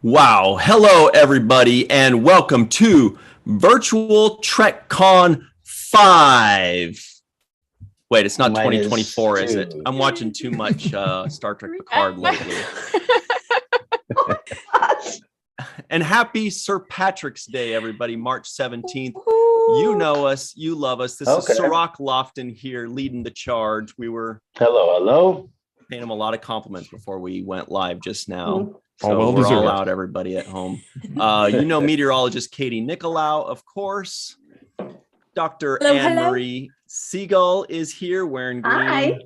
Wow. Hello, everybody, and welcome to Virtual TrekCon 5. Wait, it's not 2024, is it? I'm watching too much Star Trek Picard lately. And happy Sir Patrick's Day, everybody, March 17th. You know us. You love us. This is Sirach Lofton here leading the charge. We were Hello. paying him a lot of compliments before we went live just now. So well we're all out, everybody at home. You know meteorologist Katie Nicolau, of course. Dr. Anne-Marie Siegel is here wearing green. Hi.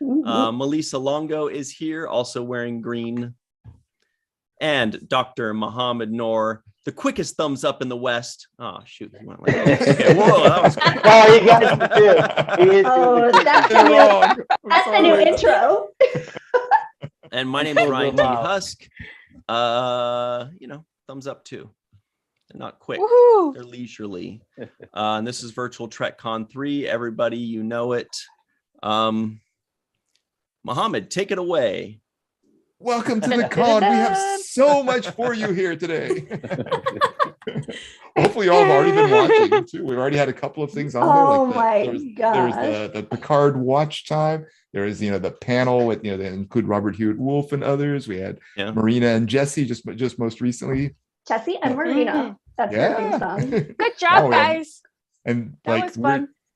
Melissa Longo is here also wearing green. And Dr. Mohammed Noor, the quickest thumbs up in the West. Oh, shoot. He went like, okay, whoa, that was great. Oh, you got it too. Oh, that's the new intro. And my name is Ryan T. Husk. Thumbs up too. They're not quick. Woohoo. They're leisurely. And this is Virtual TrekCon 3. Everybody, you know it. Mohammed, take it away. Welcome to the con. We have so much for you here today. Hopefully, y'all have already been watching too. We've already had a couple of things on there. There's the Picard watch time. There is, the panel with, they include Robert Hewitt Wolf and others. We had Marina and Jesse just most recently. Jesse and Marina. That's their song. Good job, guys. And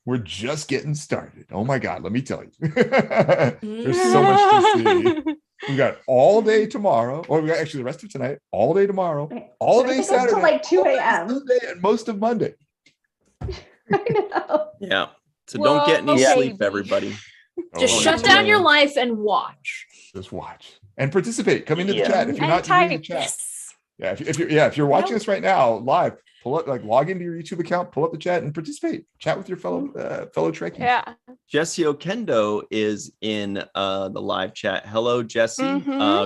we're just getting started. Oh my God, let me tell you. There's so much to see. We got all day tomorrow, or we got actually the rest of tonight, all day tomorrow, all day Saturday, until like 2 a.m. Sunday, and most of Monday. I know. Yeah. So don't get any sleep, everybody. Just shut down your life and watch. Just watch and participate. Come into the chat if you're not in the chat. Yeah, if you're watching this right now live, pull up, log into your YouTube account, pull up the chat, and participate. Chat with your fellow Trekkies. Yeah. Jesse Okendo is in the live chat. Hello, Jesse.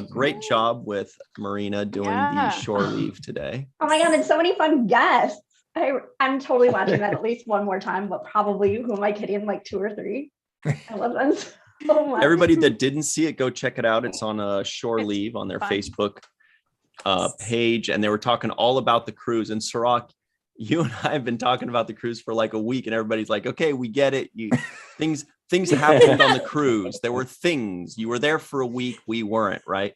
Great job with Marina doing the shore leave today. Oh my God, and so many fun guests. I'm totally watching that at least one more time, but probably, who am I kidding, like 2 or 3? I love them so much. Everybody that didn't see it, go check it out. It's on Shore Leave on their Facebook page, and they were talking all about the cruise. And Sirach, you and I have been talking about the cruise for like a week, and everybody's like, okay, we get it. Things happened on the cruise. There were things. You were there for a week, we weren't, right?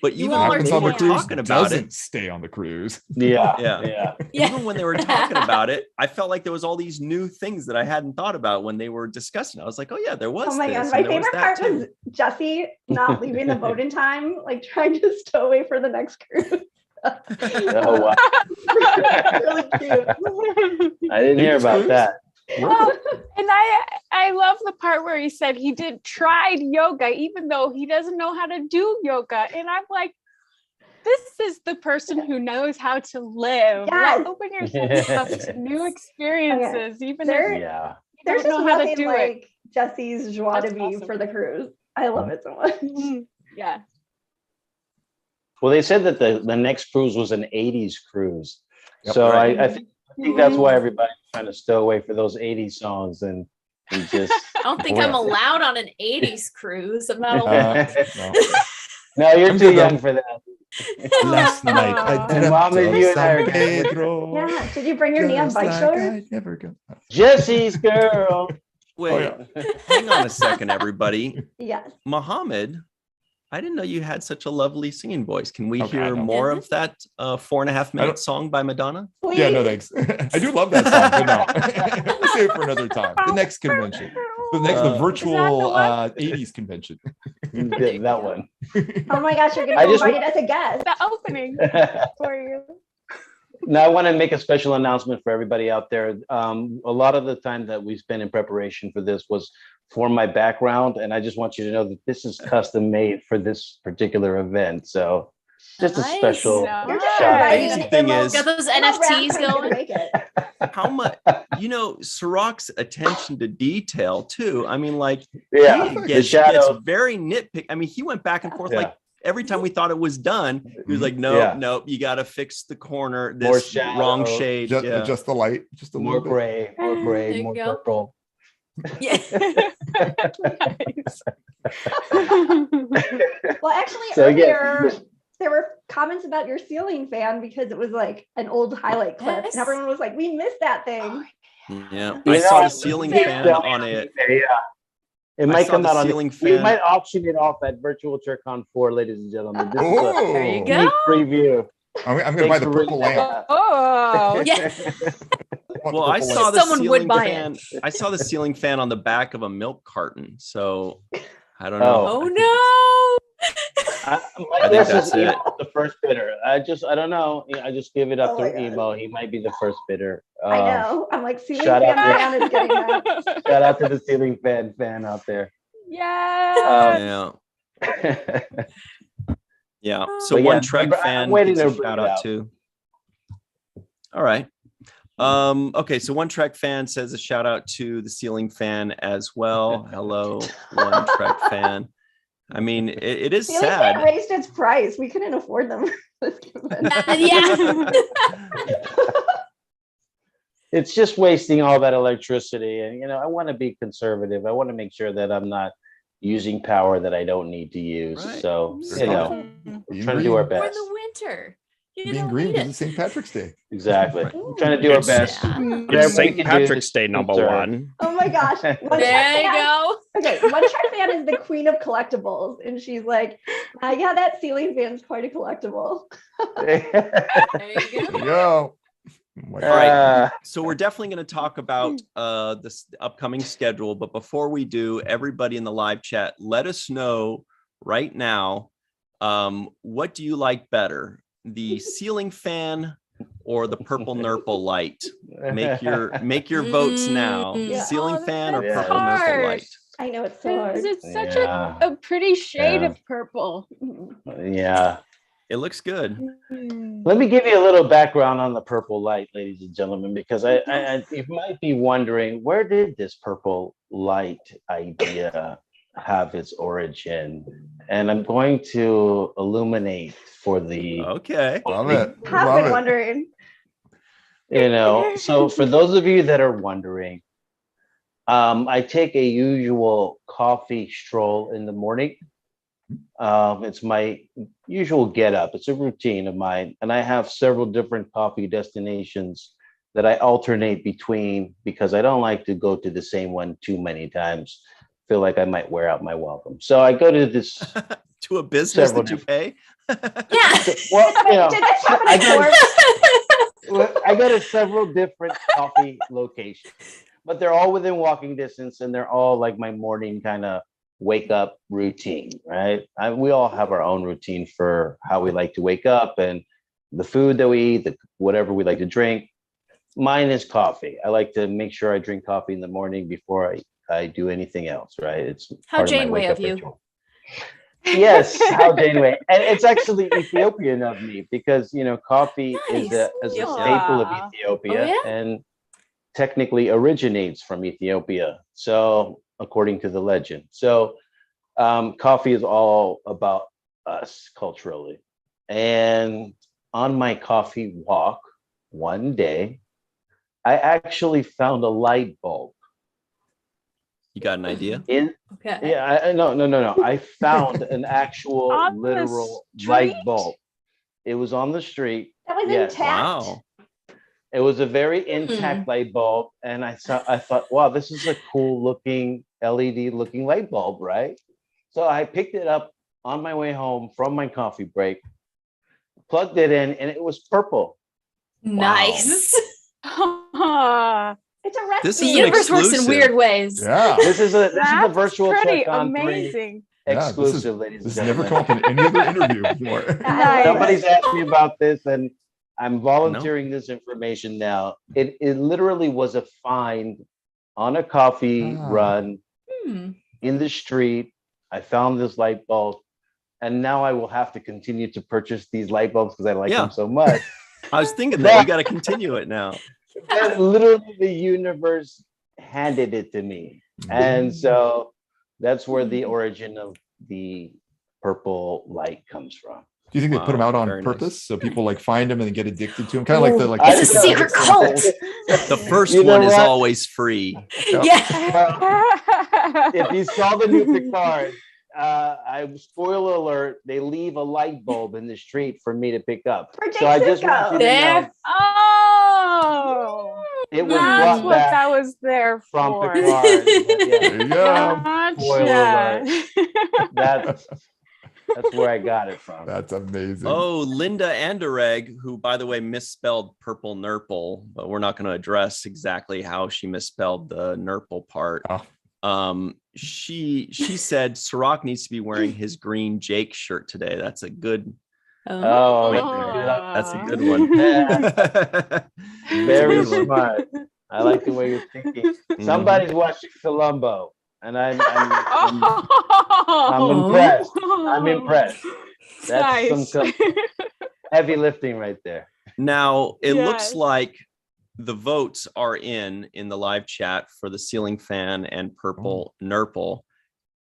But even when they were talking about it, stay on the cruise. Yeah. Even when they were talking about it, I felt like there was all these new things that I hadn't thought about when they were discussing. I was like, oh yeah, there was. Oh my God, my favorite part was Jesse not leaving the boat in time, like trying to stow away for the next cruise. Oh wow! Really cute. I didn't hear about that. And I love the part where he said he tried yoga even though he doesn't know how to do yoga, and I'm like, this is the person who knows how to live. Yes. Open yourself up to new experiences, even if there's know just how to nothing do like Jesse's joie de vivre for the cruise. I love it so much. Yeah. Well, they said that the next cruise was an 80s cruise. Yep, so right. I think that's why everybody's trying to stow away for those 80s songs and just. I don't think I'm allowed on an 80s cruise. I'm not allowed. No, you're too young for that. Last night I did Mom and you and I are Pedro. Yeah. Did you bring your knee on bike shoulder? Never go. Jesse's girl. Wait, hang on a second, everybody. Yes. Mohammed, I didn't know you had such a lovely singing voice. Can we hear more of that 4.5 minute song by Madonna? Please. Yeah, no thanks. I do love that song, but no. Let's save it for another time. The next convention. The virtual 80s convention. That one. Oh my gosh, you're going to be invited as a guest. The opening for you. Now, I want to make a special announcement for everybody out there. A lot of the time that we spent in preparation for this was for my background, and I just want you to know that this is custom made for this particular event. So just a special Shout. Crazy thing is, got those NFTs going. How much, Sirach's attention to detail too. I mean, like, the gets shadow. very nitpicky. I mean, he went back and forth like every time we thought it was done. He was like, no, you got to fix the corner. This wrong shade. Just the light. Just a more little gray, more purple. Yeah. Well, actually, earlier there were comments about your ceiling fan because it was like an old highlight clip, and everyone was like, "We missed that thing." Yeah, I saw the ceiling fan on it. Yeah, it might come out on ceiling it. We fan. might auction it off at Virtual TurkCon 4, ladies and gentlemen. This is a There you sneak go. preview. I'm gonna buy the purple lamp. Oh, Yeah. Well, I saw the Someone would ceiling buy fan. I saw the ceiling fan on the back of a milk carton. So I don't Oh. know. Oh My think guess that's is it. the first bidder. I don't know. I just give it up Oh my to God. Emo. He might be the first bidder. I know. I'm like, ceiling shout fan out fan is getting that. Shout out to the ceiling fan out there. yeah. Yeah. Yeah. So But yeah, one Trek I'm fan waiting gets a to bring shout it out out. too. All right. Okay, so one Trek fan says a shout out to the ceiling fan as well. Hello, one Trek fan. I mean, it is Ceiling sad. fan raised its price. We couldn't afford them. yeah. It's just wasting all that electricity. And, I want to be conservative. I want to make sure that I'm not using power that I don't need to use. Right. So, Being trying to do our green. Or in best. the winter. You Being don't green need because it. it's St. Patrick's Day. Exactly. Right. We're trying to do our best. Yeah. Whatever we It's St. can do Patrick's to Day number conserve. one. Oh my gosh. One Trek There you fan- go. Okay, one Trek fan is the queen of collectibles, and she's like, yeah, that ceiling fan's quite a collectible. There you There you go. All right. So we're definitely going to talk about this upcoming schedule. But before we do, everybody in the live chat, let us know right now, what do you like better, the ceiling fan or the purple nurple light? Make your votes now. Yeah. Ceiling Oh, fan or that's purple hard. nurple light? I know it's so hard. It's such Yeah. a pretty shade Yeah. of purple. Yeah. It looks good. Let me give you a little background on the purple light, ladies and gentlemen, because I you might be wondering, where did this purple light idea have its origin? And I'm going to illuminate for the Okay. Love it. Have Love been it. wondering. So for those of you that are wondering, I take a usual coffee stroll in the morning. It's my usual get up. It's a routine of mine. And I have several different coffee destinations that I alternate between because I don't like to go to the same one too many times. Feel like I might wear out my welcome. So I go to this To a business Several that you pay? Yeah. well, Did this happen I before? I go to several different coffee locations, but they're all within walking distance and they're all like my morning kind of wake up routine, right? We all have our own routine for how we like to wake up and the food that we eat, whatever we like to drink. Mine is coffee. I like to make sure I drink coffee in the morning before I do anything else, right? It's How part of my Janeway wake-up of you. ritual. Yes, how Janeway. And it's actually Ethiopian of me because, coffee is a Nice. staple of Yeah. Ethiopia Oh, yeah? and technically originates from Ethiopia. So according to the legend. So coffee is all about us culturally. And on my coffee walk one day, I actually found a light bulb. You got an idea? Okay. Yeah, no. I found an actual On the literal light street? bulb. It was on the street. That was Yes. intact. Wow. It was a very intact light bulb, and I thought, wow, this is a cool looking LED looking light bulb, right? So I picked it up on my way home from my coffee break, plugged it in, and it was purple. Nice. It's a recipe. This The is an universe works in exclusive. weird ways. Yeah. This is a That's virtual pretty check on 3 amazing. Yeah, this is- exclusive, ladies This and has never gentlemen. come up in any other interview before. Nice. Nobody's asked me about this, and I'm volunteering this information now. It literally was a find on a coffee Ah. run Hmm. in the street. I found this light bulb, and now I will have to continue to purchase these light bulbs because I like Yeah. them so much. I was thinking that you got to continue it now. And literally, the universe handed it to me, and so that's where the origin of the purple light comes from. Do you think they put them Wow, out on very nice. purpose so people like find them and then get addicted to them? Kind of like the like. I It's a just- secret cult. The first You know one is what? always free. Yeah. If you saw the new Picard, spoiler alert, they leave a light bulb in the street for me to pick up. For So I just want you to know Oh, it was that's brought what back that was there from for. Picard. Yeah, There you go. spoiler Gotcha. that's where I got it from. That's amazing. Oh, Linda Anderegg, who, by the way, misspelled purple nurple, but we're not going to address exactly how she misspelled the nurple part. She said Sirach needs to be wearing his green Jake shirt today. That's a good. That's a good one. Yeah. Very smart. I like the way you're thinking. Somebody's watching Columbo, and I'm impressed. I'm impressed. That's Nice. some heavy lifting right there. Now it looks like the votes are in the live chat for the ceiling fan and purple nurple,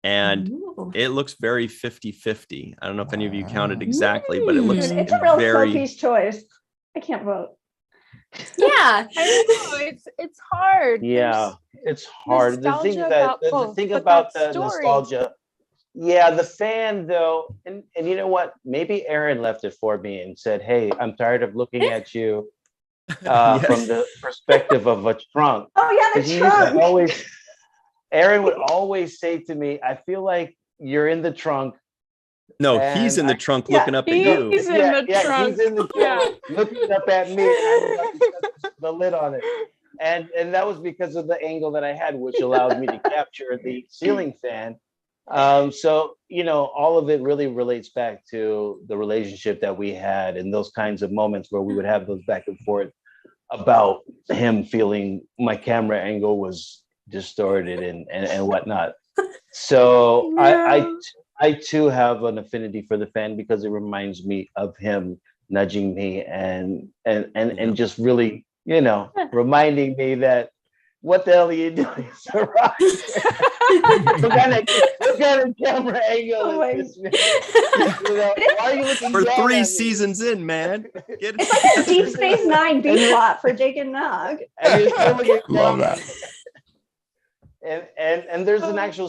and it looks very 50-50. I don't know if any of you counted exactly, but it looks It's a real very Sophie's choice. I can't vote. Yeah. I know, it's hard. Yeah, it's hard. The thing Nostalgia about that the story. nostalgia. Yeah, the fan though, and you know what? Maybe Aaron left it for me and said, "Hey, I'm tired of looking at you Yes. from the perspective of a trunk." Oh yeah, 'Cause the he used to trunk. Aaron would always say to me, "I feel like you're in the trunk." No, he's in the trunk looking up at you. He's in the trunk. He's in the trunk looking up at me, and I got the lid on it. And that was because of the angle that I had, which allows me to capture the ceiling fan. So, you know, all of it really relates back to the relationship that we had and those kinds of moments where we would have those back and forth about him feeling my camera angle was distorted and whatnot. So I too have an affinity for the fan because it reminds me of him nudging me and just really, you know, reminding me that what the hell are you doing, Sirach? what kind of camera angle is this, man? You know, why are you looking We're down 3 at me? seasons in, man. It's like a Deep Space Nine B plot for Jake and Nog. And you're still looking Love down that. and there's an actual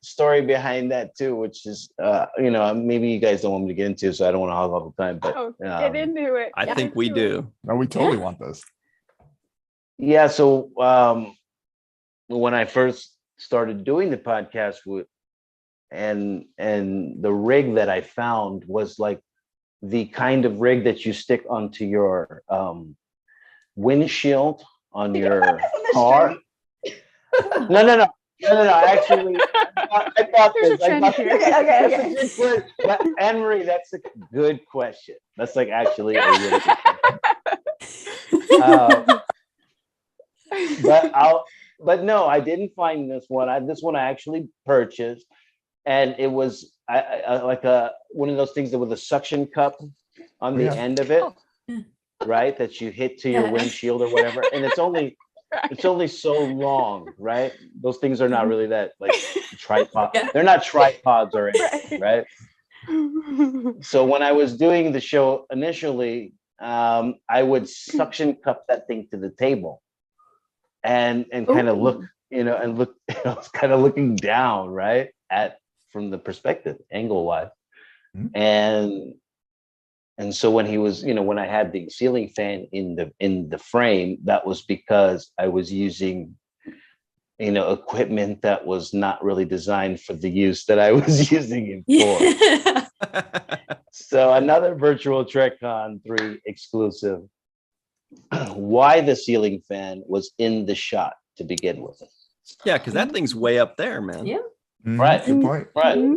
story behind that too, which is you know, maybe you guys don't want me to get into, so I don't want to hog all the time, but Get into it. I think we do. No, we totally want this. yeah. So when I first started doing the podcast and the rig that I found was like the kind of rig that you stick onto your windshield on your car. No. Actually, I thought this. Okay. But Anne-Marie, that's a good question. That's like actually a really good question. But no, I didn't find this one. This one I actually purchased, and it was I like one of those things that with a suction cup on the end of it, right? That you hit to your windshield or whatever, and it's only so long, right? Those things are not really that like tripod. They're not tripods or anything, right? So when I was doing the show initially, I would suction cup that thing to the table and kind of look, you know, and look, I was kind of looking down, right, from the perspective, angle wise. And so when he was, you know, when I had the ceiling fan in the frame, that was because I was using, you know, equipment that was not really designed for the use that I was using it for. So another Virtual TrekCon 3 exclusive. Why the ceiling fan was in the shot to begin with. Yeah, because that thing's way up there, man. Yeah. Right. Good point. Right.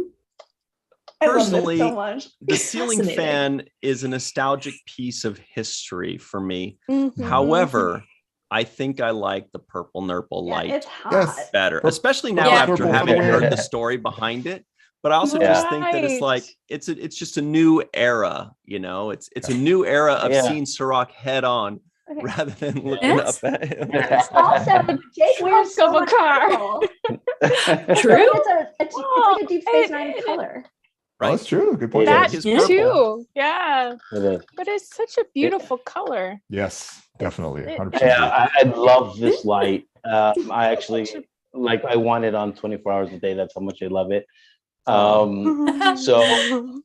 Personally, so much. the ceiling fan is a nostalgic piece of history for me. However, I think I like the purple nurple light It's hot. better, especially now after having heard the story behind it. But I also just think that it's like it's just a new era, you know. It's a new era of seeing Sirach head on rather than looking up at him. Also, Jake wears so much purple. True. It's like a Deep Space Nine color. Right. Oh, that's true. Good point. That is too. Yeah. It is. But it's such a beautiful color. Yes, definitely. 100%. Yeah, I love this light. I actually I want it on 24 hours a day. That's how much I love it. So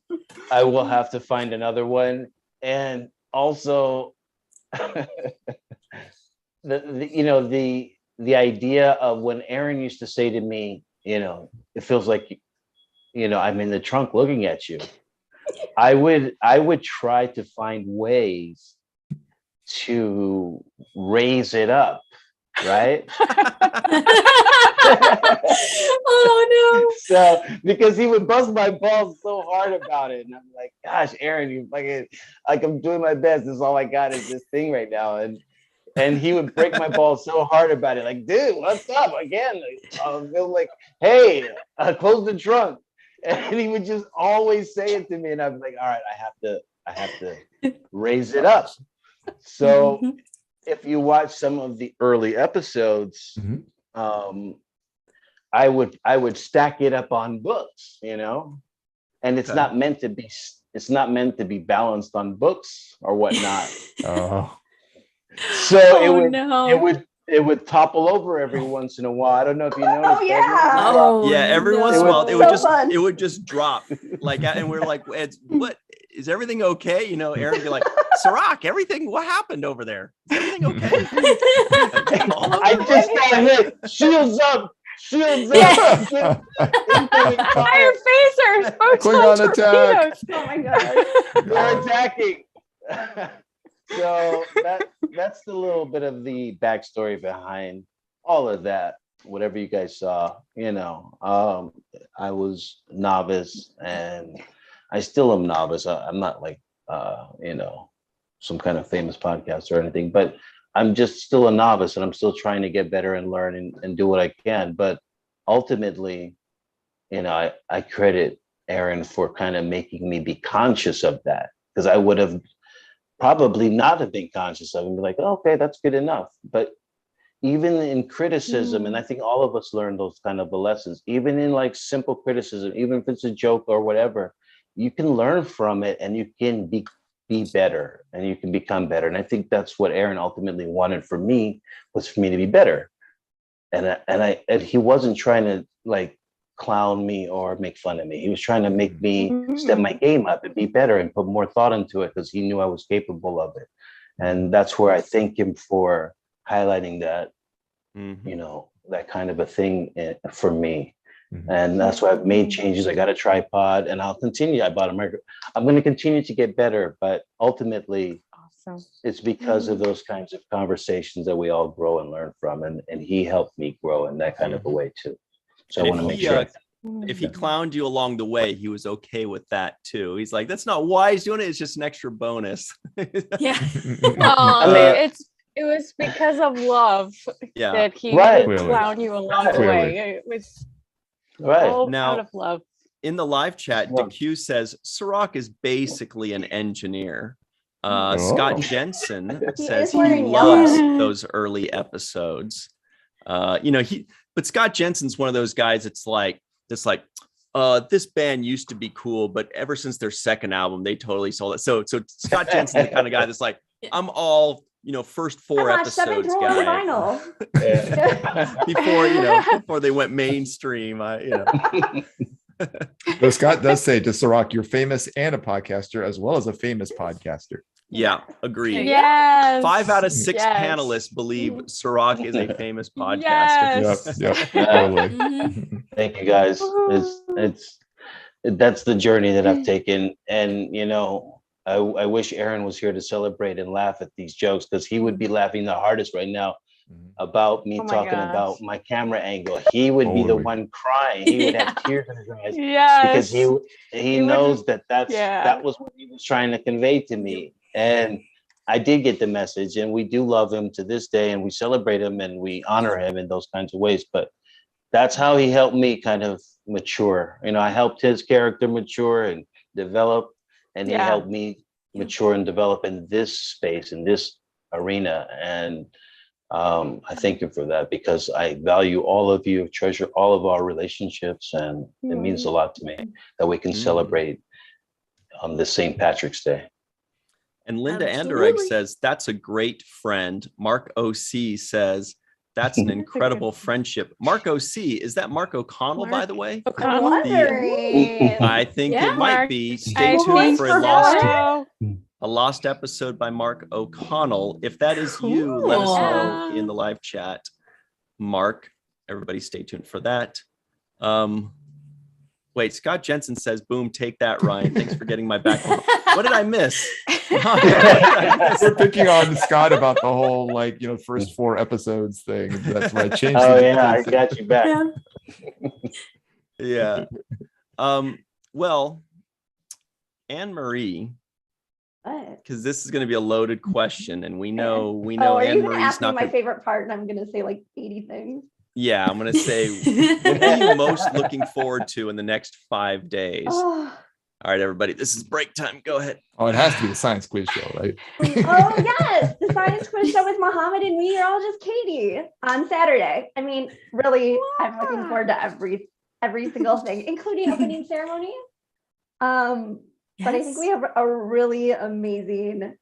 I will have to find another one. And also, the idea of when Aaron used to say to me, it feels like, I'm in the trunk looking at you. I would try to find ways to raise it up, right? Oh no. So because he would bust my balls so hard about it, and I'm like, gosh, Aaron, you fucking, like, I'm doing my best. This is all I got is this thing right now, and he would break my balls so hard about it, like, dude, what's up? Again, I'll feel like, hey, close the trunk, and he would just always say it to me, and I'm like, all right, I have to raise it up. So if you watch some of the early episodes, I would stack it up on books, and it's not meant to be balanced on books or whatnot. So it would topple over every once in a while. I don't know if you noticed. Every once in a while it would just drop, like, and we're like, what is everything okay? Aaron would be like, Ciroc, what happened over there? Is everything okay? I just got hit. Shields up. Fire phasers, Klingon attack. Oh my god, they're attacking. So that's the little bit of the backstory behind all of that. Whatever you guys saw, I was novice, and I still am novice. I'm not like some kind of famous podcast or anything, but I'm just still a novice, and I'm still trying to get better and learn and do what I can. But ultimately, I credit Aaron for kind of making me be conscious of that, because I would have probably not have been conscious of it and be like, oh, okay, that's good enough. But even in criticism, and I think all of us learn those kind of lessons, even in like simple criticism, even if it's a joke or whatever, you can learn from it, and you can be better, and you can become better. And I think that's what Aaron ultimately wanted for me, was for me to be better. And he wasn't trying to like clown me or make fun of me. He was trying to make me step my game up and be better and put more thought into it, because he knew I was capable of it. And that's where I thank him for highlighting that, that kind of a thing for me. And that's why I've made changes. I got a tripod, and I'll continue. I bought a micro. I'm going to continue to get better, but ultimately, it's because of those kinds of conversations that we all grow and learn from. And he helped me grow in that kind of a way too. So I want to make sure. If he clowned you along the way, he was okay with that too. He's like, that's not why he's doing it. It's just an extra bonus. Yeah. It was because of love that he would clown you along the way. It was all out of love. In the live chat, DeQ says Ciroc is basically an engineer. Scott Jensen says he loves those early episodes. But Scott Jensen's one of those guys. It's like this band used to be cool, but ever since their second album, they totally sold it. So Scott Jensen's the kind of guy that's like, I'm all, first 4 episodes guy. Before they went mainstream, So Scott does say to Ciroc, you're famous and a podcaster, as well as a famous podcaster. Yeah, agreed. Yes. 5 out of 6 panelists believe Ciroc is a famous podcaster. Yep. Totally. Thank you, guys. That's the journey that I've taken, and I wish Aaron was here to celebrate and laugh at these jokes, because he would be laughing the hardest right now about me talking about my camera angle. He would be the one crying. He would have tears in his eyes because he knows that was what he was trying to convey to me. And I did get the message, and we do love him to this day, and we celebrate him and we honor him in those kinds of ways. But that's how he helped me kind of mature. I helped his character mature and develop, and he helped me mature and develop in this space, in this arena. And I thank him for that, because I value all of you, treasure all of our relationships, and it means a lot to me that we can celebrate on this St. Patrick's Day. And Linda Anderegg says, that's a great friend. Mark OC says, That's an incredible friendship. Mark OC, is that Mark O'Connell, by the way? I'm wondering. I think it might Mark. be. Stay I tuned think for so. a lost episode by Mark O'Connell. If that is you, let us know in the live chat. Mark, everybody stay tuned for that. Wait, Scott Jensen says, boom, take that, Ryan. Thanks for getting my back. What did I miss? We're picking on Scott about the whole, like, first 4 episodes thing. That's why I changed Oh, it. yeah, I got you back. Yeah. Well, Anne-Marie, because this is going to be a loaded question, and we know Anne-Marie's not my favorite part, and I'm going to say like 80 things. Yeah, I'm going to say, what are you most looking forward to in the next 5 days? All right, everybody, this is break time. Go ahead. Oh, it has to be the science quiz show, right? Oh, yes. The science quiz show with Mohammed and meteorologist Katie on Saturday. I mean, really, I'm looking forward to every single thing, including opening ceremony. But I think we have a really amazing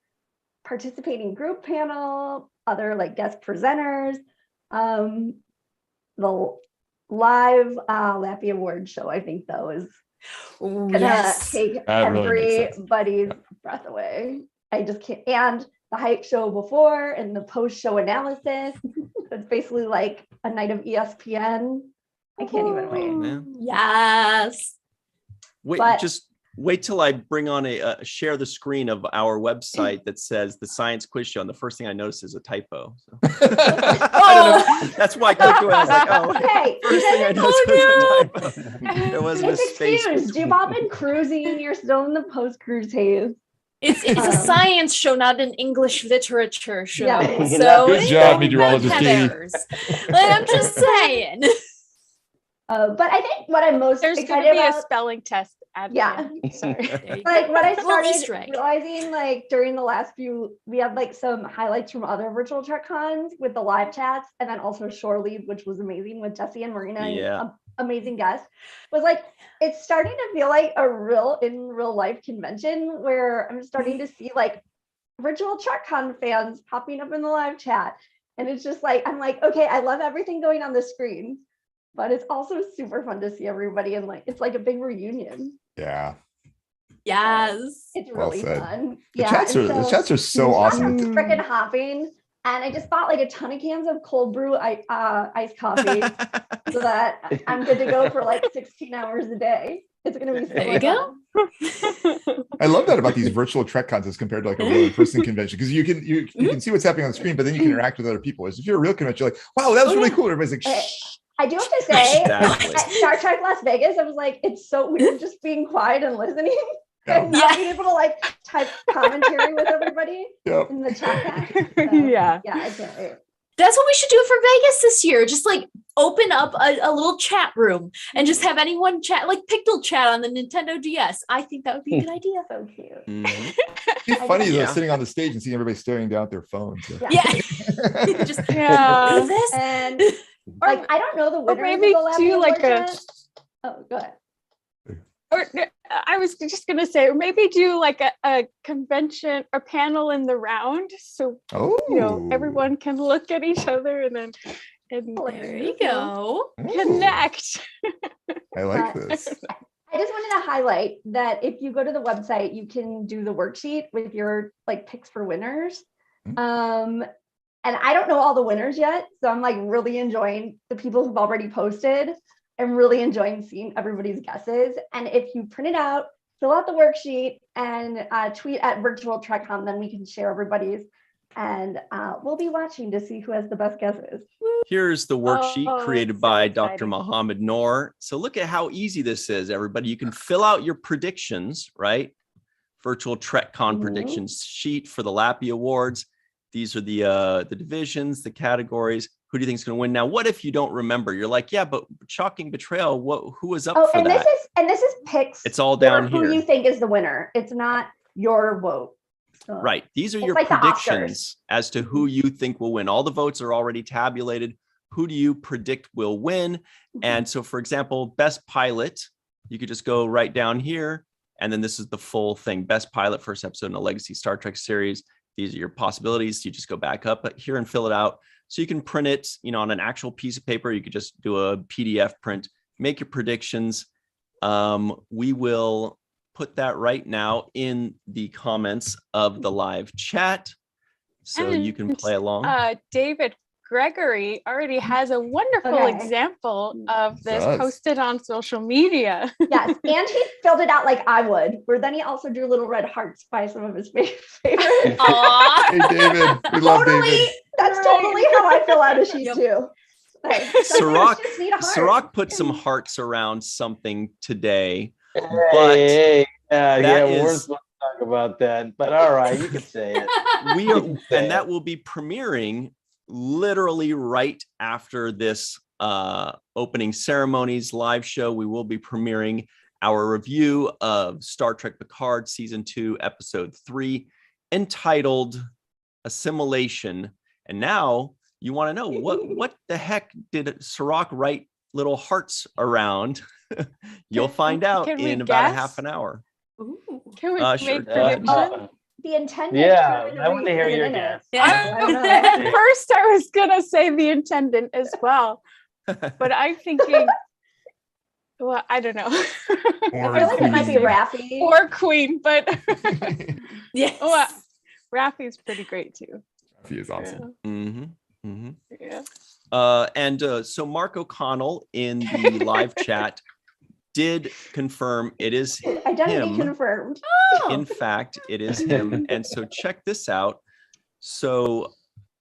participating group panel, other like guest presenters. The live LLAPy award show, I think, though, is gonna take everybody's breath away. I just can't. And the hype show before and the post-show analysis. It's basically like a night of ESPN. I can't even wait. Man. Yes. Just wait till I bring on share the screen of our website that says the science quiz show, and the first thing I notice is a typo. So. I don't know. That's why I clicked away. I was like, hey, first thing I noticed was a typo. There wasn't a space. You've all been cruising. You're still in the post-cruise haze. It's a science show, not an English literature show. Yeah. So good job, meteorologist Katie. I'm just saying. But I think what I'm most There's excited going to be about, a spelling test. Yeah. Sorry. Like what I Little Easter started egg. realizing, like during the last few, we had like some highlights from other virtual Trek cons with the live chats, and then also Shore Leave, which was amazing with Jesse and Marina, and amazing guest. Was like it's starting to feel like a real life convention where I'm starting to see like virtual Trek con fans popping up in the live chat, and it's just like I'm like, okay, I love everything going on the screen, but it's also super fun to see everybody, and like it's like a big reunion. Yeah. Yes. It's really fun. The chats are so awesome. Freaking hopping. And I just bought like a ton of cans of cold brew iced coffee so that I'm good to go for like 16 hours a day. It's going to be so There you go. I love that about these virtual Trek cons as compared to like a real in-person convention, because you can see what's happening on the screen, but then you can interact with other people. As if you're a real convention, you're like, wow, that was really cool. Everybody's like, shh. I do have to say, at Star Trek Las Vegas, I was like, it's so weird just being quiet and listening. And not being able to like type commentary with everybody in the chat. So, yeah, I can't wait. That's what we should do for Vegas this year. Just like open up a little chat room and just have anyone chat, like Pictal chat on the Nintendo DS. I think that would be a good idea. So cute. It's funny though, sitting on the stage and seeing everybody staring down at their phones. So. Just yeah. this. And like I don't know the winners. Or maybe of the do like a. Oh, go ahead. Or I was just gonna say, or maybe do like a convention or panel in the round, so everyone can look at each other and then there you go, connect. I like this. I just wanted to highlight that if you go to the website, you can do the worksheet with your like picks for winners. And I don't know all the winners yet, so I'm like really enjoying the people who've already posted. I'm really enjoying seeing everybody's guesses. And if you print it out, fill out the worksheet and tweet at Virtual TrekCon, then we can share everybody's. And we'll be watching to see who has the best guesses. Here's the worksheet created by Dr. Mohammed Noor. So look at how easy this is, everybody. You can fill out your predictions, right? Virtual TrekCon predictions sheet for the LLAPy Awards. These are the divisions, the categories. Who do you think is going to win? Now, what if you don't remember? You're like, yeah, but Shocking Betrayal, who was up for that? This is picks. It's all down here. Who you think is the winner. It's not your vote. Right. These are your like predictions as to who you think will win. All the votes are already tabulated. Who do you predict will win? And so, for example, Best Pilot, you could just go right down here. And then this is the full thing. Best Pilot, first episode in a Legacy Star Trek series. these are your possibilities. You just go back up here and fill it out. So you can print it, on an actual piece of paper. You could just do a PDF print, make your predictions. We will put that right now in the comments of the live chat, so you can play along. David Gregory already has a wonderful example of this posted on social media. Yes, and he filled it out like I would, where then he also drew little red hearts by some of his favorites. Aww. Hey, David. We love David. That's totally how I fill out a sheet too. Cirroc put some hearts around something today. But we're supposed to talk about that. But all right, you can say it. And that will be premiering literally right after this opening ceremonies live show. We will be premiering our review of Star Trek Picard season 2 episode 3, entitled Assimilation. And now you want to know what the heck did Cirroc write little hearts around? You'll find out in about a half an hour. Ooh. Can we make predictions? The intendant. Yeah, I want to hear your guess. First, I was gonna say the intendant as well, but I'm thinking, well, I don't know. I feel like it might be Raffi or Queen, but yes, Raffi's pretty great too. Raffi is awesome. Yeah. Mm-hmm. Mm-hmm. Yeah. And so Mark O'Connell in the live chat did confirm it is identity him. Confirmed. In fact, it is him. And so check this out. So,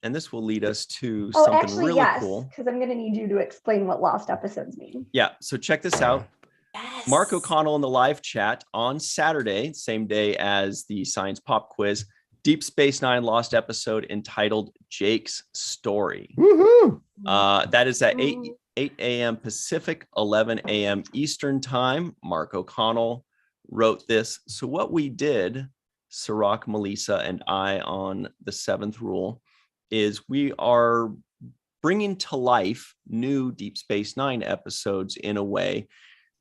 and this will lead us to something really cool. Because I'm going to need you to explain what lost episodes mean. Yeah. So check this out. Yes. Mark O'Connell in the live chat on Saturday, same day as the Science Pop Quiz, Deep Space Nine lost episode entitled Jake's Story. Woohoo! That is at 8 a.m. Pacific, 11 a.m. Eastern time. Mark O'Connell wrote this. So what we did, Cirroc, Melissa, and I on the 7th rule, is we are bringing to life new Deep Space Nine episodes in a way.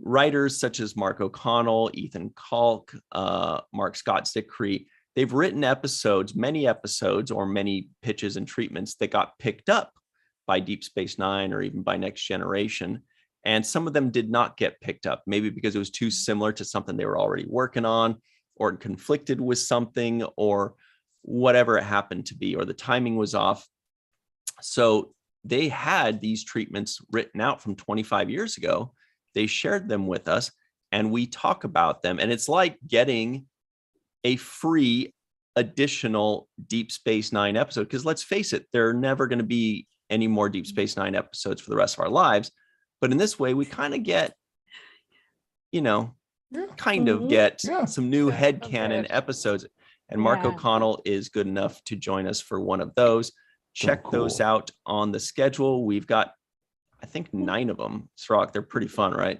Writers such as Mark O'Connell, Ethan Kalk, Mark Scott Stickcree, they've written episodes, many episodes, or many pitches and treatments that got picked up by Deep Space Nine or even by Next Generation. And some of them did not get picked up, maybe because it was too similar to something they were already working on, or it conflicted with something, or whatever it happened to be, or the timing was off. So they had these treatments written out from 25 years ago. They shared them with us and we talk about them. And it's like getting a free additional Deep Space Nine episode, because let's face it, there are never going to be any more Deep Space Nine episodes for the rest of our lives. But in this way, we kind of get, get some new headcanon episodes. And Mark O'Connell is good enough to join us for one of those. Check those out on the schedule. We've got, I think, 9 of them. Cirroc, they're pretty fun, right?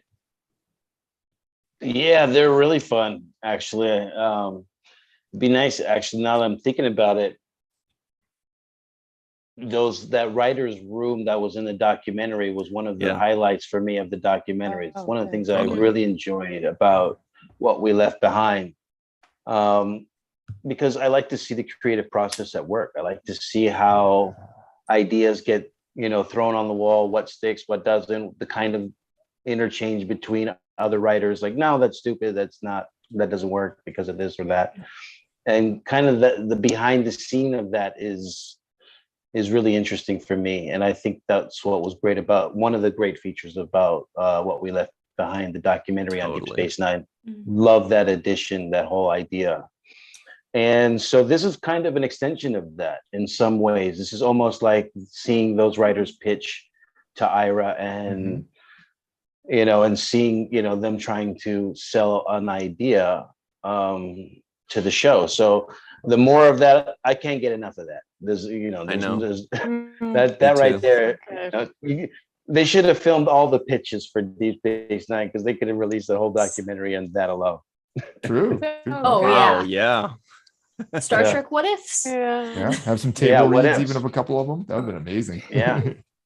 Yeah, they're really fun, actually. It'd be nice, actually, now that I'm thinking about it, that writer's room that was in the documentary was one of the highlights for me of the documentary. It's one of the things that I really enjoyed about what we left behind. Because I like to see the creative process at work. I like to see how ideas get, thrown on the wall, what sticks, what doesn't, the kind of interchange between other writers, like, no, that's stupid, that doesn't work because of this or that. And kind of the behind the scene of that is really interesting for me. And I think that's what was great about, one of the great features about what we left behind, the documentary on Deep Space Nine. Love that addition, that whole idea. And so this is kind of an extension of that in some ways. This is almost like seeing those writers pitch to Ira and, and seeing, them trying to sell an idea to the show. So the more of that, I can't get enough of that. There's that right there. They should have filmed all the pitches for Deep Space Nine, because they could have released the whole documentary on that alone. True. Oh, wow, yeah. Star Trek What Ifs. Yeah. Have some table reads, even of a couple of them. That would have been amazing. Yeah.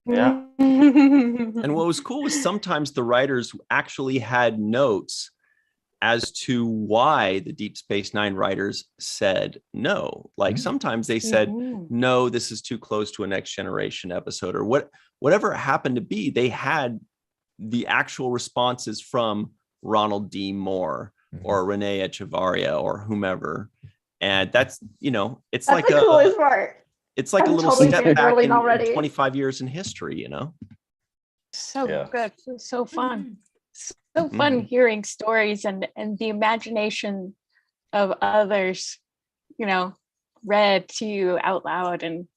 Yeah. And what was cool was sometimes the writers actually had notes as to why the Deep Space Nine writers said no. Like sometimes they said, no, this is too close to a Next Generation episode, or whatever it happened to be. They had the actual responses from Ronald D. Moore or Renee Echevarria or whomever. And that's, it's like the coolest part. It's like a little step back in 25 years in history, So good. So fun. So fun hearing stories and the imagination of others, read to you out loud. And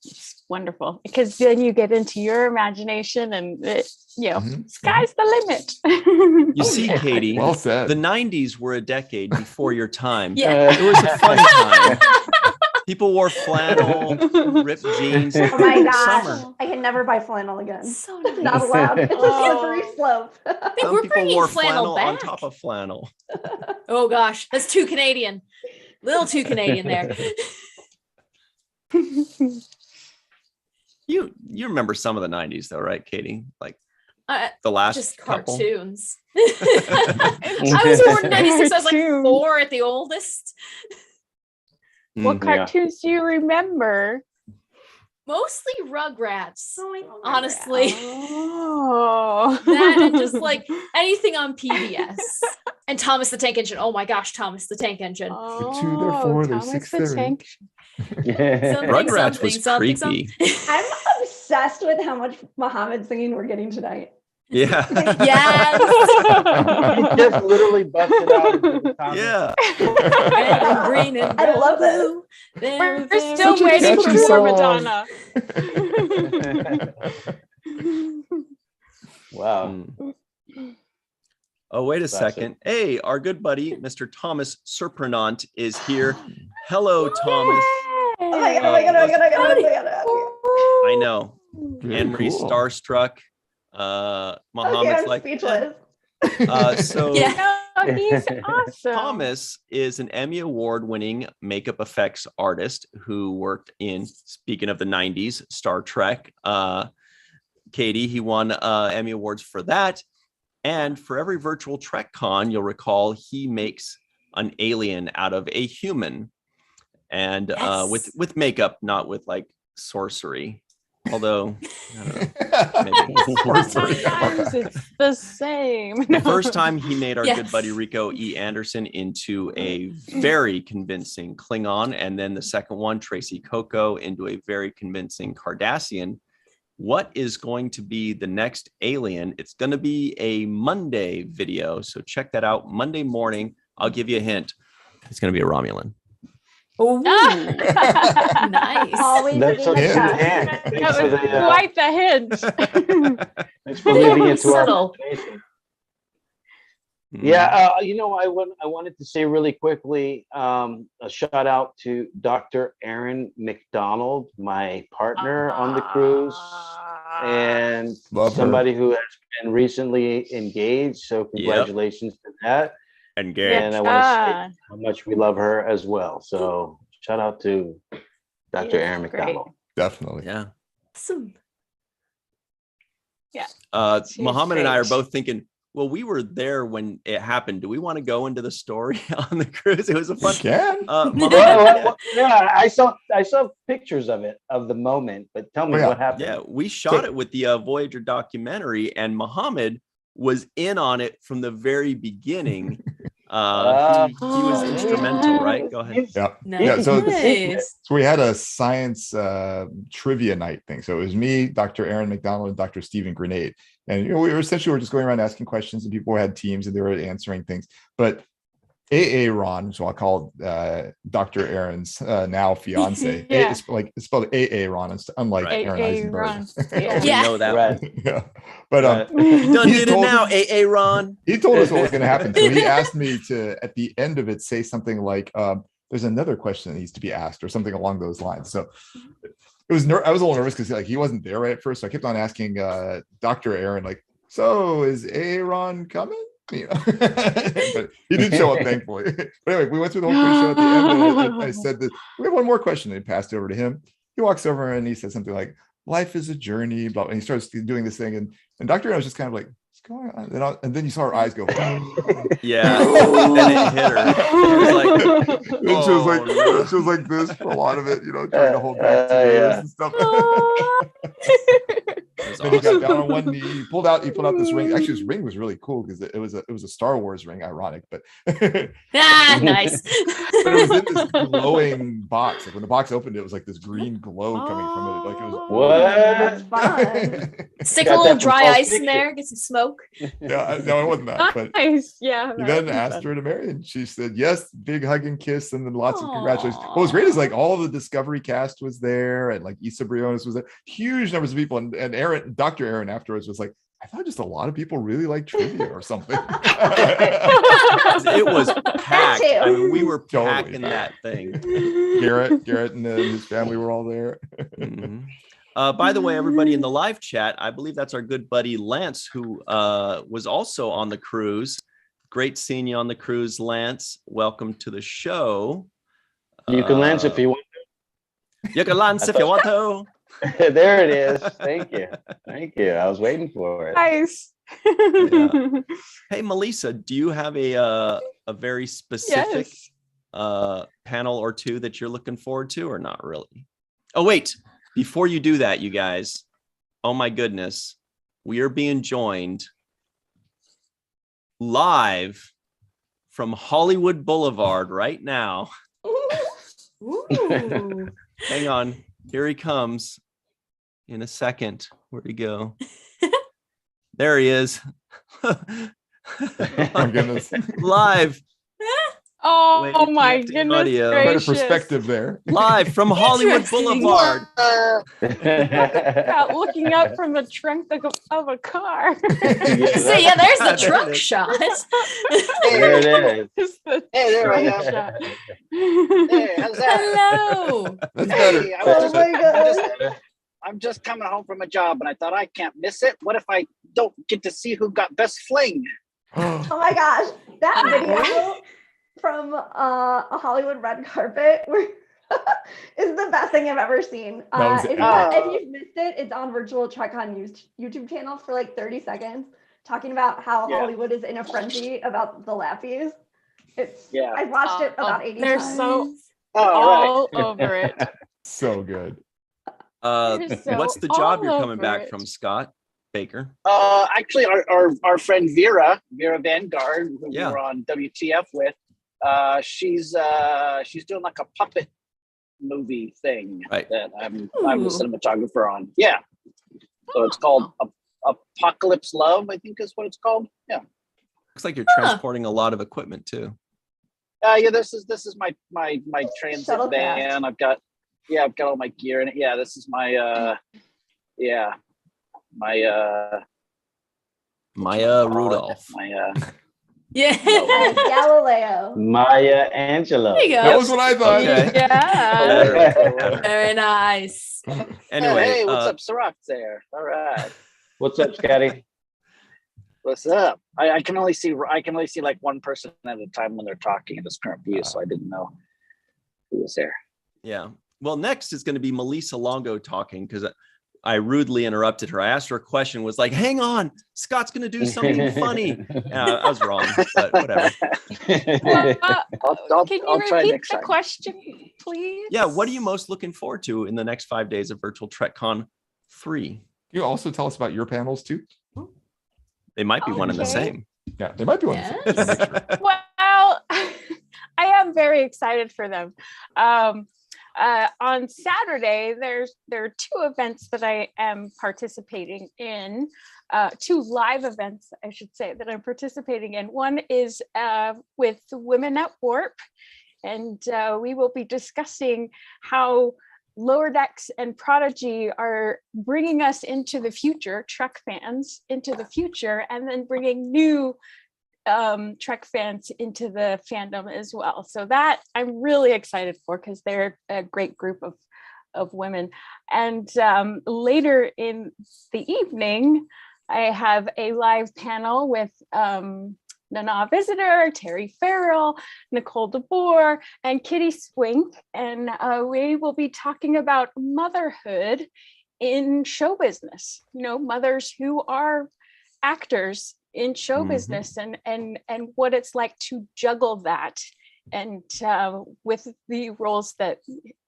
it's wonderful because then you get into your imagination and sky's the limit. You see, Katie, well said. The 90s were a decade before your time. Yeah. It was a fun time. People wore flannel, ripped jeans. Oh my gosh. I can never buy flannel again. So nice. Not allowed. It's a slippery slope. Some people wore flannel on top of flannel. Oh gosh, that's too Canadian. Little too Canadian there. You remember some of the 90s though, right, Katie? Like the last just couple? Cartoons. I was born in 96. I was like 4 at the oldest. What cartoons do you remember? Mostly Rugrats. Oh, honestly. Oh. That and just like anything on PBS. And Thomas the Tank Engine. Oh my gosh, Thomas the Tank Engine. They're 2, they're 4, they're 6, they're 8. Rugrats was creepy. I'm obsessed with how much Muhammad singing we're getting tonight. Yeah. Yes. He just literally busted out into the comments. Yeah. Red and green and I love blue. We're still waiting for more Madonna. Wow. Oh, wait a second. Hey, our good buddy, Mr. Thomas Surprenant is here. Hello, Thomas. Oh my God. I know. Anne-Marie's starstruck. Muhammad's I'm like speechless. So he's awesome. Thomas is an Emmy Award-winning makeup effects artist who worked in, speaking of the 90s, Star Trek. Katie, he won Emmy Awards for that. And for every virtual Trek con, you'll recall he makes an alien out of a human. And with makeup, not with like sorcery. Although, I don't know, sometimes it's the same. The first time he made our good buddy Rico E. Anderson into a very convincing Klingon, and then the second one, Tracy Coco, into a very convincing Cardassian. What is going to be the next alien? It's going to be a Monday video, so check that out. Monday morning, I'll give you a hint. It's going to be a Romulan. Oh, nice. Always That's a hint. That was quite the hint. Thanks for leaving into our subtle. Yeah, I wanted to say really quickly, a shout out to Dr. Aaron McDonald, my partner on the cruise, and somebody who has been recently engaged. So congratulations to that. Engaged. And I want to say how much we love her as well. So shout out to Dr. Aaron McDonald. Definitely. Yeah. Awesome. Yeah. Muhammad and I are both thinking, well, we were there when it happened. Do we want to go into the story on the cruise? It was a fun. I saw pictures of it, of the moment, but tell me what happened. Yeah, we shot it with the Voyager documentary, and Muhammad was in on it from the very beginning. He was instrumental, right? Go ahead. Yeah. So we had a science trivia night thing. So it was me, Dr. Aaron McDonald, and Dr. Stephen Grenade. And we were just going around asking questions, and people had teams and they were answering things. But AA Ron, so I'll call Dr. Aaron's now fiance. It's spelled AA Ron. It's unlike Aaron Eisenberg. We know that. Right. Yeah. But you done did it now, AA Ron. He told us what was going to happen. So he asked me to, at the end of it, say something like, there's another question that needs to be asked, or something along those lines. So I was a little nervous because he wasn't there right at first. So I kept on asking Dr. Aaron, like, so is AA Ron coming? But he did show up, thankfully. But anyway, we went through the whole pre-show at the end, and I said that we have one more question. And I passed it over to him. He walks over and he says something like, life is a journey, blah, and he starts doing this thing, and Dr. Aaron was just kind of like, going on? And then you saw her eyes go. Yeah. Then it hit her. She was like this for a lot of it, trying to hold back tears and stuff. Then he got down on one knee. He pulled out this ring. Actually, this ring was really cool because it was a Star Wars ring. Ironic, but nice. But it was in this glowing box. Like when the box opened, it was like this green glow coming from it. Like it was That's fun. Stick a little dry ice in there, get some smoke. Yeah, no, it wasn't that. But Nice. Yeah. he then asked her to marry, and she said yes. Big hug and kiss, and then lots of congratulations. What was great is like all the Discovery cast was there, and like Issa Briones was there. Huge numbers of people, and Dr. Aaron afterwards was like, I thought just a lot of people really like trivia or something. It was packed. I mean, we were packing that thing. Garrett and his family were all there. Mm-hmm. By the way, everybody in the live chat, I believe that's our good buddy Lance, who was also on the cruise. Great seeing you on the cruise, Lance. Welcome to the show. You can Lance if you want to. You can Lance if you want to. There it is. Thank you. I was waiting for it. Nice. Yeah. Hey, Melissa, do you have a very specific panel or two that you're looking forward to, or not really? Oh, wait. Before you do that, you guys, oh my goodness, we are being joined live from Hollywood Boulevard right now. Ooh. Hang on. Here he comes in a second. Where'd he go? There he is. Oh, goodness. Live. Oh my goodness audio. Better perspective there. Live from Hollywood Boulevard. Looking up from the trunk of a car. So yeah, there's the trunk shot. There it is. Hey, there I am. Hey, how's that? Hello. That's better. Hey, I'm just coming home from a job, and I thought I can't miss it. What if I don't get to see who got best fling? Oh my gosh, that video from a Hollywood red carpet is the best thing I've ever seen. If you've missed it, it's on Virtual TrekCon YouTube channel for like 30 seconds, talking about how Hollywood is in a frenzy about the lappies. I've watched it about 80 they're times. so all over it. So good. What's the job you're coming back from, Scott Baker? Actually, our friend Vera Vanguard, who we were on WTF with, she's doing like a puppet movie thing that I'm the cinematographer on. Yeah, so it's called Apocalypse Love, I think is what it's called. Yeah, looks like you're transporting a lot of equipment too. This is my transit van. I've got all my gear in it. Yeah, this is my Maya Rudolph. Galileo. Maya Angelou. There you go. That was what I thought. Okay. Yeah. Very nice. Anyway, hey, what's up, Sirach there? All right. What's up, Scotty? What's up? I can only see like one person at a time when they're talking in this current view, so I didn't know who was there. Yeah. Well, next is going to be Melissa Longo talking, because I rudely interrupted her. I asked her a question, was like, hang on, Scott's going to do something funny. I was wrong, but whatever. Can you repeat the question, please? Yeah. What are you most looking forward to in the next 5 days of Virtual TrekCon 3? Can you also tell us about your panels too? They might be one and the same. Yeah, they might be one and the same. Sure. Well, I am very excited for them. On Saturday, there are 2 events that I am participating in, 2 live events, I should say, that I'm participating in. One is with Women at Warp, and we will be discussing how Lower Decks and Prodigy are bringing us into the future, Trek fans into the future, and then bringing new Trek fans into the fandom as well. So that I'm really excited for, because they're a great group of women. And later in the evening, I have a live panel with Nana Visitor, Terry Farrell, Nicole DeBoer, and Kitty Swink. And we will be talking about motherhood in show business, mothers who are actors in show business and what it's like to juggle that and with the roles that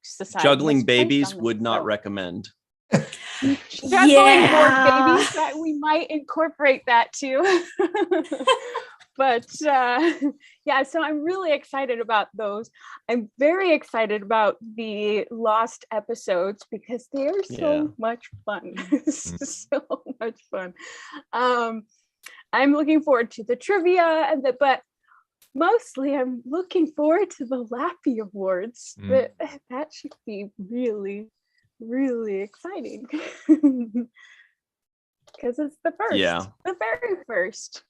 society juggling babies would not recommend. Juggling more babies, that we might incorporate that too. But yeah, so I'm really excited about those. I'm very excited about the lost episodes because they are so much fun. So much fun. I'm looking forward to the trivia but mostly I'm looking forward to the LLAPy Awards. But that should be really, really exciting. Because it's the first. Yeah. The very first.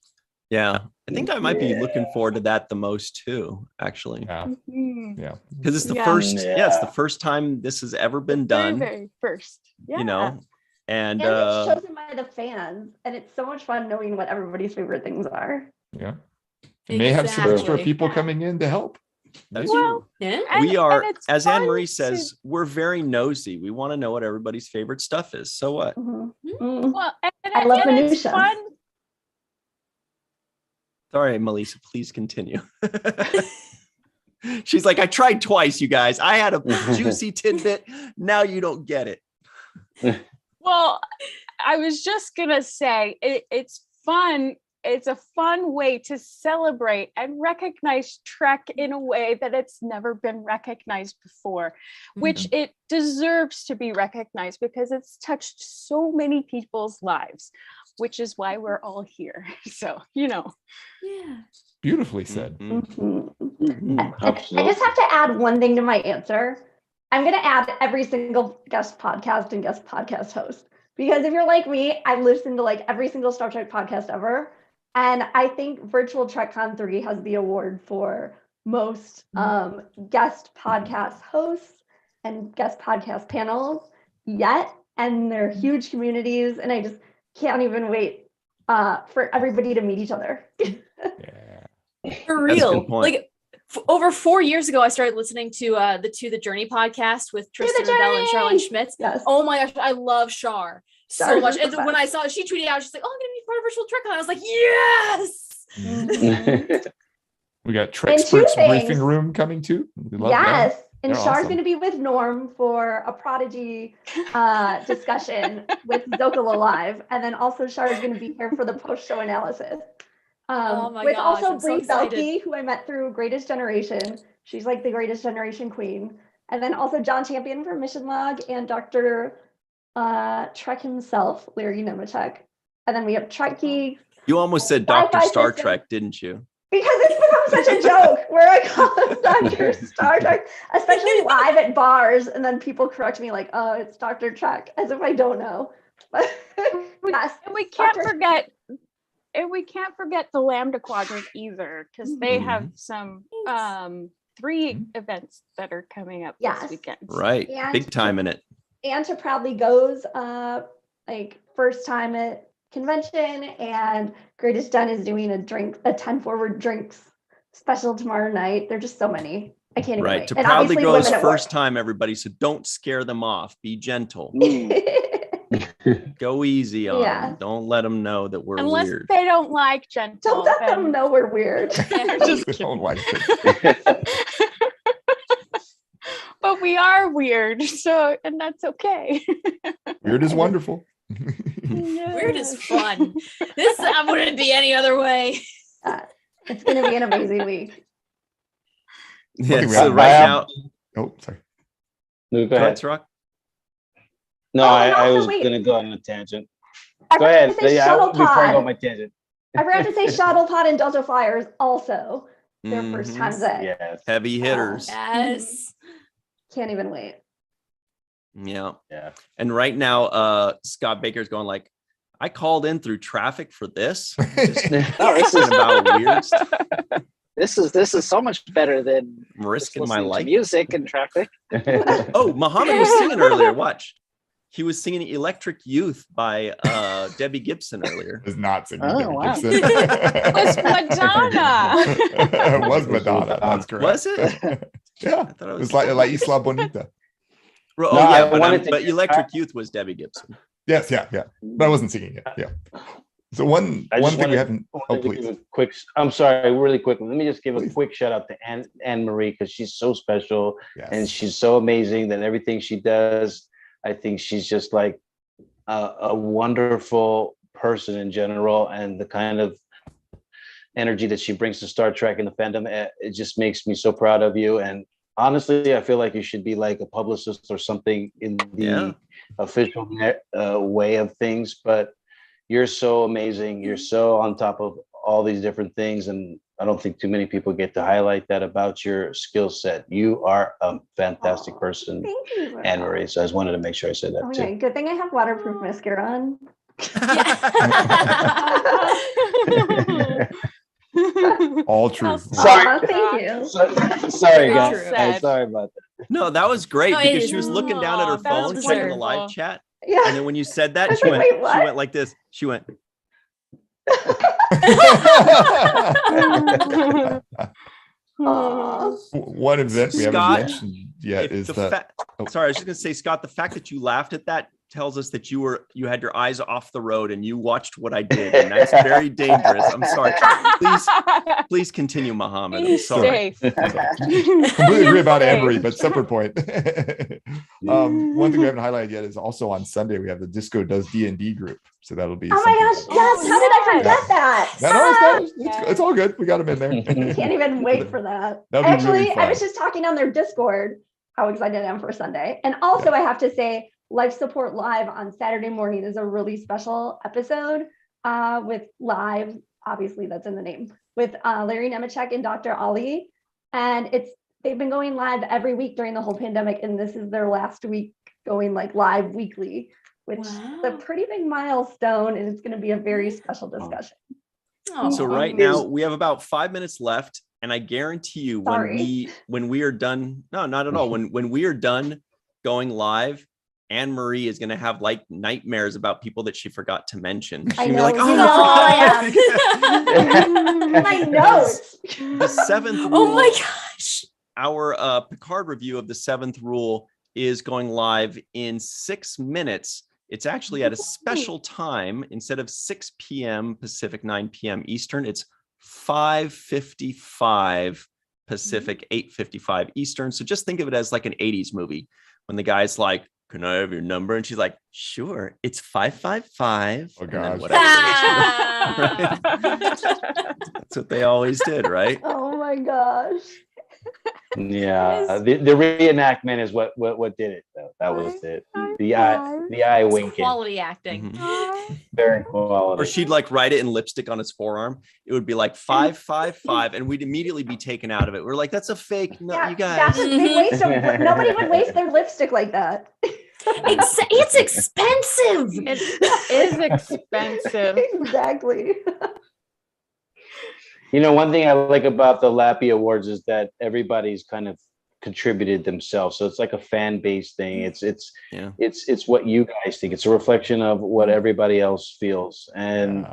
Yeah, I think I might be looking forward to that the most too, actually. Yeah. Because it's the first, it's the first time this has ever been done. Very first. Yeah. You know, and it's chosen by the fans, and it's so much fun knowing what everybody's favorite things are. Yeah. It may have some extra people coming in to help. That's true. Yeah. We are, as Anne Marie says, we're very nosy. We want to know what everybody's favorite stuff is. So what? Well, I love minutia. Fun. Sorry, Melissa, please continue. She's like, I tried twice, you guys. I had a juicy tidbit. Now you don't get it. Well, I was just going to say it's fun. It's a fun way to celebrate and recognize Trek in a way that it's never been recognized before, which it deserves to be recognized because it's touched so many people's lives, which is why we're all here. So, you know. Yeah. Beautifully said. I just have to add one thing to my answer. I'm going to add every single guest podcast and guest podcast host. Because if you're like me, I listen to like every single Star Trek podcast ever. And I think Virtual TrekCon 3 has the award for most guest podcast hosts and guest podcast panels yet. And they're huge communities. And I just can't even wait for everybody to meet each other. For real. Like over 4 years ago, I started listening to the Journey podcast with Tristan Rundell and Charlene Schmitz. Yes. Oh my gosh, I love Char so much. And when I saw it, she tweeted out, she's like, "Oh, I'm gonna be part of Virtual TrekCon." I was like, "Yes!" We got Trexperts briefing room coming too. Yes. That. And Char's going to be with Norm for a Prodigy discussion with Zocalo Live. And then also Char's going to be here for the post-show analysis. With gosh, also Brie Belke, who I met through Greatest Generation. She's like the Greatest Generation queen. And then also John Champion from Mission Log and Dr. Trek himself, Larry Nemechek. And then we have Trek Geeks. You almost said Dr. Star Trek, didn't you? Because it's become such a joke where I call him Dr. Star Trek, especially live at bars. And then people correct me like, "Oh, it's Dr. Trek," as if I don't know. But yes, and we can't forget the Lambda Quadrant either, because they have some 3 events that are coming up this weekend. Right, and big time in it. And to Proudly Goes, like first time at convention, and Greatest Den is doing a 10 Forward Drinks special tomorrow night. There are just so many. I can't even wait. To Proudly Goes first time, everybody. So don't scare them off. Be gentle. Go easy on them. Don't let them know that we're Unless weird. They don't like gentle. Don't let them know we're weird. Just don't like it. But we are weird, and that's okay. Weird is wonderful. Weird is fun. This wouldn't be any other way. It's going to be an amazing week. Yeah, so right now. Oh, sorry. No, go ahead. Rock. No, I was going to go on a tangent. Go ahead. Before I go on my tangent. I forgot to say Shuttlepod and Delta Flyers also. Their first times in. Yes. Heavy hitters. Yes. Can't even wait. Yeah. And right now, Scott Baker's going like, I called in through traffic for this. This is about weird stuff. This is so much better than risking my life. Music and traffic. Oh, Muhammad was singing earlier. Watch. He was singing Electric Youth by Debbie Gibson earlier. Was not singing Debbie Gibson. It was Madonna. It was Madonna. That's correct. Was it? Yeah. I thought it was like La Isla Bonita. Oh, no, yeah, but Electric Youth was Debbie Gibson. Yes, yeah. But I wasn't singing it. Yeah. So one thing we haven't. Oh, please. I'm sorry, really quick. Let me just give a quick shout out to Anne Marie, because she's so special and she's so amazing that everything she does. I think she's just like a wonderful person in general, and the kind of energy that she brings to Star Trek and the fandom, it just makes me so proud of you. And honestly, I feel like you should be like a publicist or something in the official way of things, but you're so amazing. You're so on top of all these different things. And I don't think too many people get to highlight that about your skill set. You are a fantastic person, Anne Marie. So I just wanted to make sure I said that too. Good thing I have waterproof mascara on. All true. Sorry. Thank you. Sorry, guys. Sorry about that. No, that was great because she was looking down at her phone, checking the live chat. Yeah. And then when you said that, she went like this. She went. One event we haven't mentioned yet is that. Sorry, I was just gonna say, Scott, the fact that you laughed at that tells us that you had your eyes off the road and you watched what I did, and that's very dangerous. I'm sorry. Please continue, Muhammad. I'm sorry. Completely agree about Emery, but separate point. One thing we haven't highlighted yet is also on Sunday we have the Disco Does D&D group, so that'll be. Oh my gosh! Yes, how did I forget that? It's all good. We got them in there. Can't even wait for that. Actually, really I was just talking on their Discord how excited I am for Sunday, and also I have to say, Life Support Live on Saturday morning is a really special episode with live, obviously that's in the name, with Larry Nemechek and Dr. Ali. And they've been going live every week during the whole pandemic, and this is their last week going like live weekly, which is a pretty big milestone, and it's going to be a very special discussion. So right now we have about 5 minutes left, and I guarantee you when we are done, no, not at all. When we are done going live, Anne Marie is going to have like nightmares about people that she forgot to mention. She'll be like, my notes. The seventh rule. Oh my gosh. Our Picard review of the seventh rule is going live in 6 minutes. It's actually at a special time. Instead of 6 p.m. Pacific, 9 p.m. Eastern, it's 5:55 Pacific, 8:55 Eastern. So just think of it as like an 80s movie when the guy's like, "Can I have your number?" And she's like, "Sure, it's 555." Oh gosh. That's what they always did, right? Oh my gosh. Yeah, the reenactment is what did it though. That was it. The eye winking. Quality acting. Mm-hmm. Very quality. Or she'd like write it in lipstick on his forearm. It would be like 555, and we'd immediately be taken out of it. We're like, that's a fake. No, you guys. That's a big waste of. Nobody would waste their lipstick like that. It's expensive. It is expensive. Exactly. You know, one thing I like about the LLAPy Awards is that everybody's kind of contributed themselves. So it's like a fan base thing. It's what you guys think. It's a reflection of what everybody else feels. And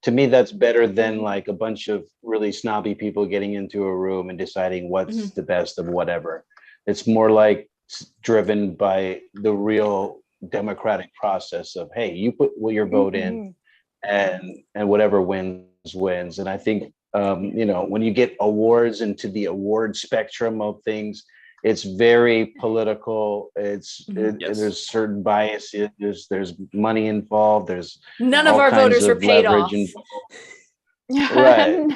to me, that's better than like a bunch of really snobby people getting into a room and deciding what's the best of whatever. It's more like driven by the real democratic process of, hey, you put your vote in and whatever wins. And I think, when you get awards into the award spectrum of things, it's very political. There's certain biases. There's money involved. There's none of our voters are paid off. Right.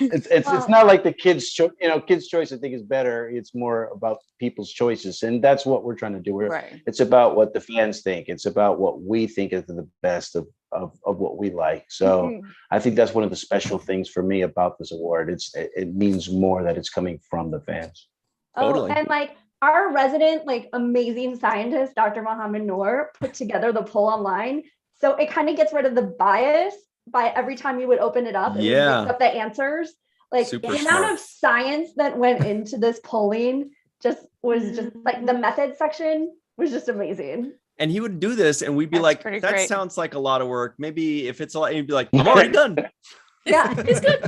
It's not like the kids' choice. Kids' choice I think is better. It's more about people's choices, and that's what we're trying to do. It's about what the fans think. It's about what we think is the best of what we like. So I think that's one of the special things for me about this award. It means more that it's coming from the fans. Totally. And like our resident, like amazing scientist, Dr. Mohammed Noor, put together the poll online. So it kind of gets rid of the bias by every time you would open it up and mix up the answers. Like the amount of science that went into this polling was like the method section was just amazing. And he would do this and we'd be like, that great. Sounds like a lot of work. Maybe if it's a lot, he'd be like, I'm already done. Yeah, it's good.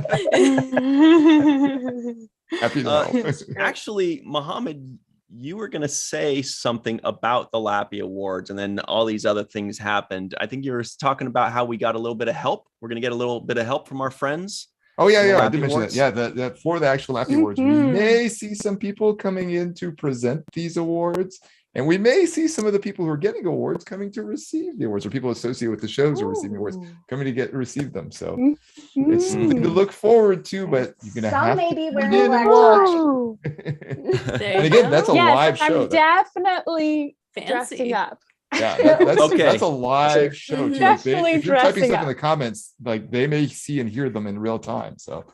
Happy to know. Actually, Mohammed, you were going to say something about the LLAPy Awards, and then all these other things happened. I think you were talking about how we got a little bit of help. We're going to get a little bit of help from our friends. Oh yeah, I did mention that. Yeah, for the actual LLAPy Awards, we may see some people coming in to present these awards, and we may see some of the people who are getting awards coming to receive the awards, or people associated with the shows who are receiving awards coming to receive them. So it's something to look forward to, but you're gonna have to maybe wearing watch. And again, that's a live show. I'm definitely dressing up. Yeah, that's a live show too. Like if you're typing stuff in the comments, like they may see and hear them in real time. So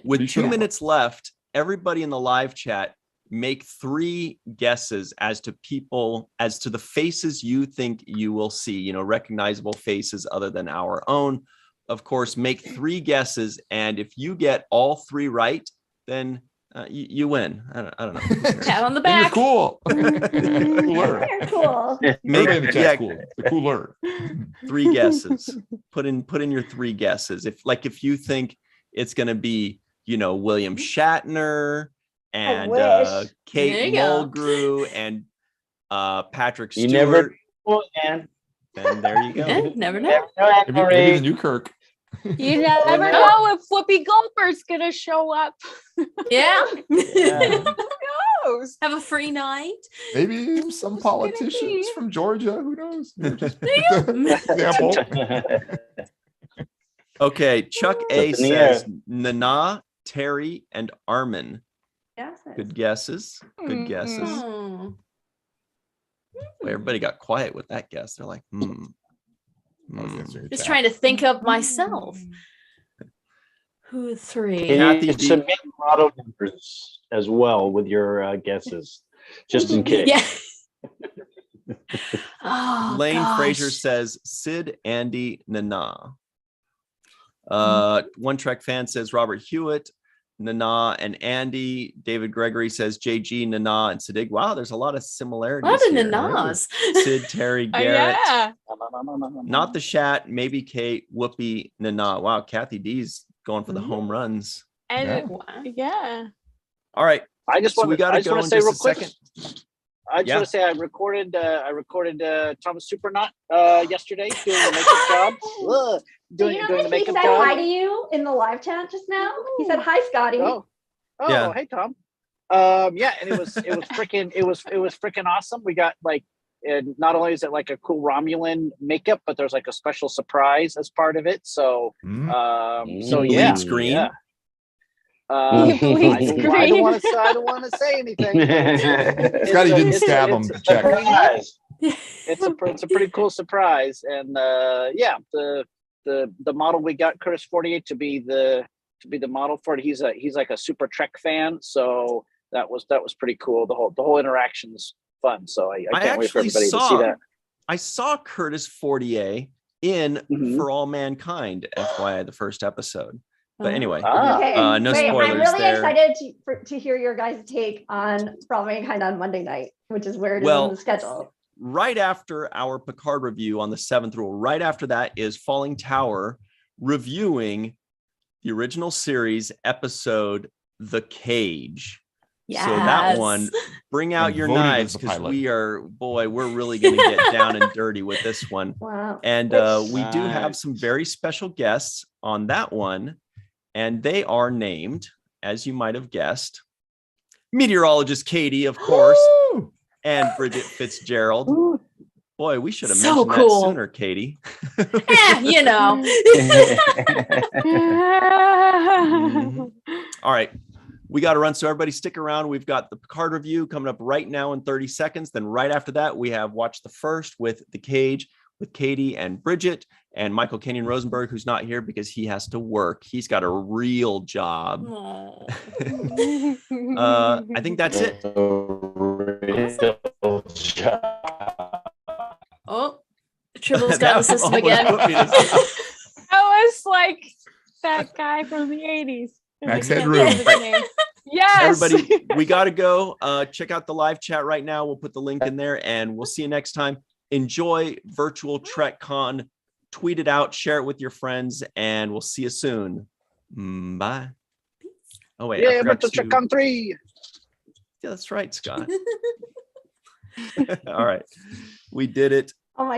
with 2 minutes left, everybody in the live chat make 3 guesses as to the faces you think you will see, recognizable faces other than our own. Of course, make 3 guesses, and if you get all 3 right, then you win. I don't know. Pat on the back. You're cool. Cooler. Cool. The cooler. 3 guesses. Put in your 3 guesses. If you think it's going to be, William Shatner and Kate Mulgrew and Patrick Stewart. You never know, man. And there you go. Never know. Maybe the new Kirk. You never know if Whoopi Goldberg's gonna show up. Yeah. Who knows? Have a free night. Maybe some politicians from Georgia. Who knows? Just Example. Okay, Chuck A says Nana, Terry, and Armin. Good guesses. Good guesses. Well, everybody got quiet with that guess. They're like, Just trying to think of myself. Who are 3? Kathy, submit model numbers as well with your guesses, just in case. Yeah. Lane Fraser says Sid, Andy, Nana. One Track Fan says Robert Hewitt, Nana, and Andy. David Gregory says JG, Nana, and Siddig. Wow, there's a lot of similarities. A lot of here. Nanas. Sid, Terry, Garrett. Yeah. Not the Shat, maybe Kate, Whoopi, Nana. Wow, Kathy D's going for the home runs. And All right. I just want to say real quick. I just want to say I recorded Thomas Supernaut yesterday doing the makeup job. Doing the makeup job. He said hi to you in the live chat just now. He said hi, Scotty. Hey Tom. And it was freaking awesome. We got not only is it like a cool Romulan makeup, but there's like a special surprise as part of it. So bleed screen. Yeah. I don't want to say anything. Scotty didn't stab him to check. It's a pretty cool surprise, and the model we got Curtis 48 to be the model for it. He's like a super Trek fan, so that was pretty cool. The whole interaction's fun. So I can't wait for everybody to see that. I saw Curtis 48 in For All Mankind, FYI, the first episode. But anyway, no spoilers. I'm really there. excited to hear your guys' take on For All Mankind on Monday night, which is where it is on the schedule. Right after our Picard review on the 7th rule, right after that is Falling Tower reviewing the original series episode, The Cage. Yes. So that one, bring out your knives, because we're really going to get down and dirty with this one. Wow. And we do have some very special guests on that one. And they are named, as you might have guessed, meteorologist Katie, of course, and Bridget Fitzgerald. Ooh. Boy, we should have mentioned that sooner, Katie. All right. We got to run. So everybody stick around. We've got the Picard review coming up right now in 30 seconds. Then right after that, we have Watch the First with The Cage with Katie and Bridget and Michael Kenyon Rosenberg, who's not here because he has to work. He's got a real job. I think that's it. Oh, Tribble's got the system again. That was like that guy from the 80s. Max Headroom. Yes. Everybody, we got to go. Check out the live chat right now. We'll put the link in there and we'll see you next time. Enjoy virtual TrekCon. Tweet it out, share it with your friends, and we'll see you soon. Bye. Oh wait, yeah, virtual TrekCon 3. Yeah, that's right, Scott. All right. We did it. Oh my God.